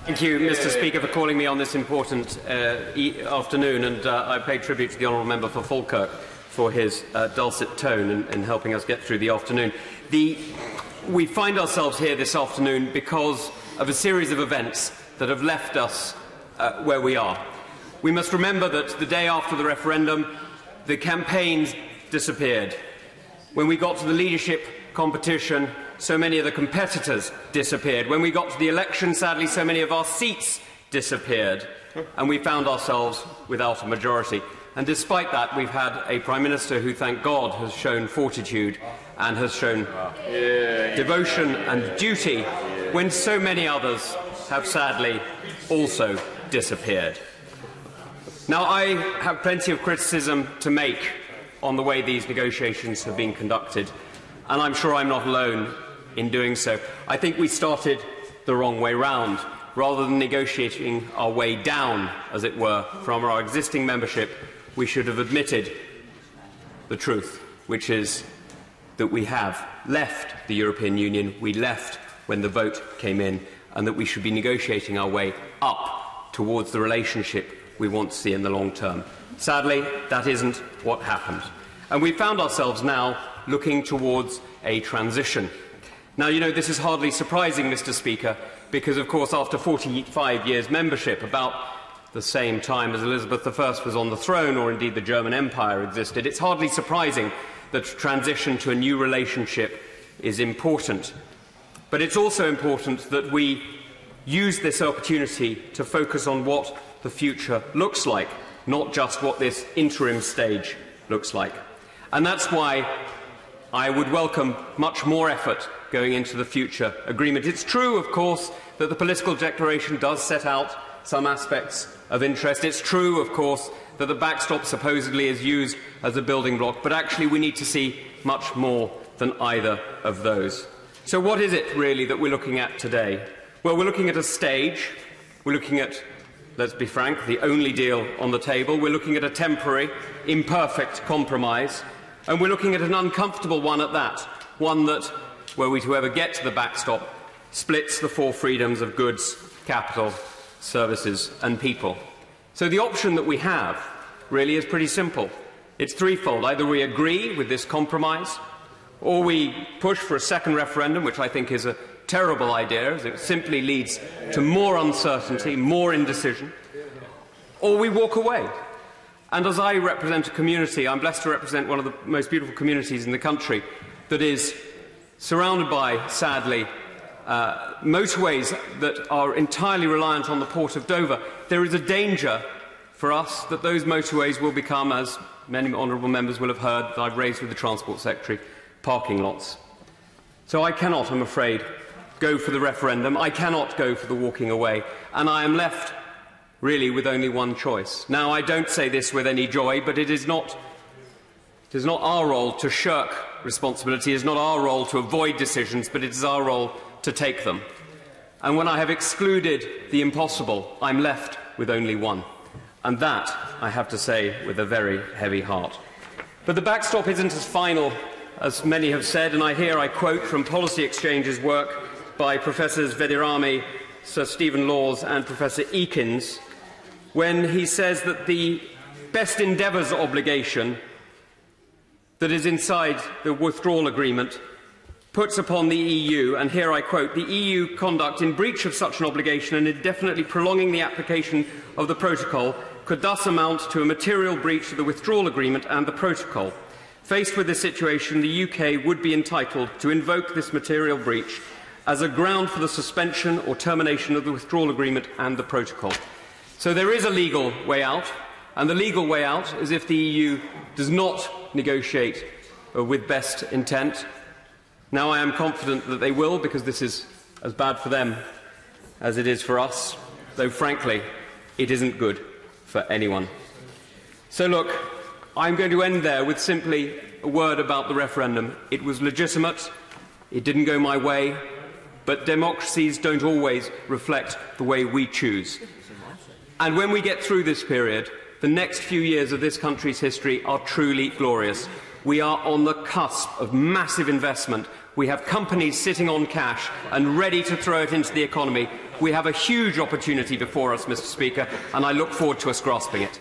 Thank you, Mr. Speaker, for calling me on this important afternoon, and I pay tribute to the honourable member for Falkirk for his dulcet tone in helping us get through the afternoon. We find ourselves here this afternoon because of a series of events that have left us where we are. We must remember that the day after the referendum, the campaigns disappeared. When we got to the leadership competition, so many of the competitors disappeared. When we got to the election, sadly, so many of our seats disappeared, and we found ourselves without a majority. And despite that, we've had a Prime Minister who, thank God, has shown fortitude and has shown devotion and duty when so many others have sadly also disappeared. Now, I have plenty of criticism to make on the way these negotiations have been conducted, and I'm sure I'm not alone in doing so. I think we started the wrong way round. Rather than negotiating our way down, as it were, from our existing membership, we should have admitted the truth, which is that we have left the European Union, we left when the vote came in, and that we should be negotiating our way up towards the relationship we want to see in the long term. Sadly, that isn't what happened. And we found ourselves now looking towards a transition. Now, you know, this is hardly surprising, Mr. Speaker, because, of course, after 45 years' membership, about the same time as Elizabeth I was on the throne, or indeed the German Empire existed, it's hardly surprising that transition to a new relationship is important. But it's also important that we use this opportunity to focus on what the future looks like, not just what this interim stage looks like. And that's why I would welcome much more effort going into the future agreement. It's true, of course, that the political declaration does set out some aspects of interest. It's true, of course, that the backstop supposedly is used as a building block, but actually we need to see much more than either of those. So what is it really that we're looking at today? Well, we're looking at a stage. We're looking at, let's be frank, the only deal on the table. We're looking at a temporary, imperfect compromise. And we're looking at an uncomfortable one at that, one that, were we to ever get to the backstop, splits the four freedoms of goods, capital, services and people. So the option that we have really is pretty simple. It's threefold. Either we agree with this compromise, or we push for a second referendum, which I think is a terrible idea, as it simply leads to more uncertainty, more indecision, or we walk away. And as I represent a community, I'm blessed to represent one of the most beautiful communities in the country that is surrounded by, sadly, motorways that are entirely reliant on the port of Dover. There is a danger for us that those motorways will become, as many honourable members will have heard that I've raised with the Transport Secretary, parking lots. So I cannot, I'm afraid, go for the referendum. I cannot go for the walking away. And I am left really with only one choice. Now, I don't say this with any joy, but it is not our role to shirk responsibility. It is not our role to avoid decisions, but it is our role to take them. And when I have excluded the impossible, I'm left with only one. And that, I have to say, with a very heavy heart. But the backstop isn't as final as many have said, and I quote from Policy Exchange's work by Professors Vedirami, Sir Stephen Laws and Professor Eakins, when he says that the best endeavours obligation that is inside the withdrawal agreement puts upon the EU, and here I quote, the EU conduct in breach of such an obligation and indefinitely prolonging the application of the protocol could thus amount to a material breach of the withdrawal agreement and the protocol. Faced with this situation, the UK would be entitled to invoke this material breach as a ground for the suspension or termination of the withdrawal agreement and the protocol. So there is a legal way out, and the legal way out is if the EU does not negotiate with best intent. Now I am confident that they will, because this is as bad for them as it is for us, though frankly it isn't good for anyone. So look, I'm going to end there with simply a word about the referendum. It was legitimate, it didn't go my way, but democracies don't always reflect the way we choose. And when we get through this period, the next few years of this country's history are truly glorious. We are on the cusp of massive investment. We have companies sitting on cash and ready to throw it into the economy. We have a huge opportunity before us, Mr. Speaker, and I look forward to us grasping it.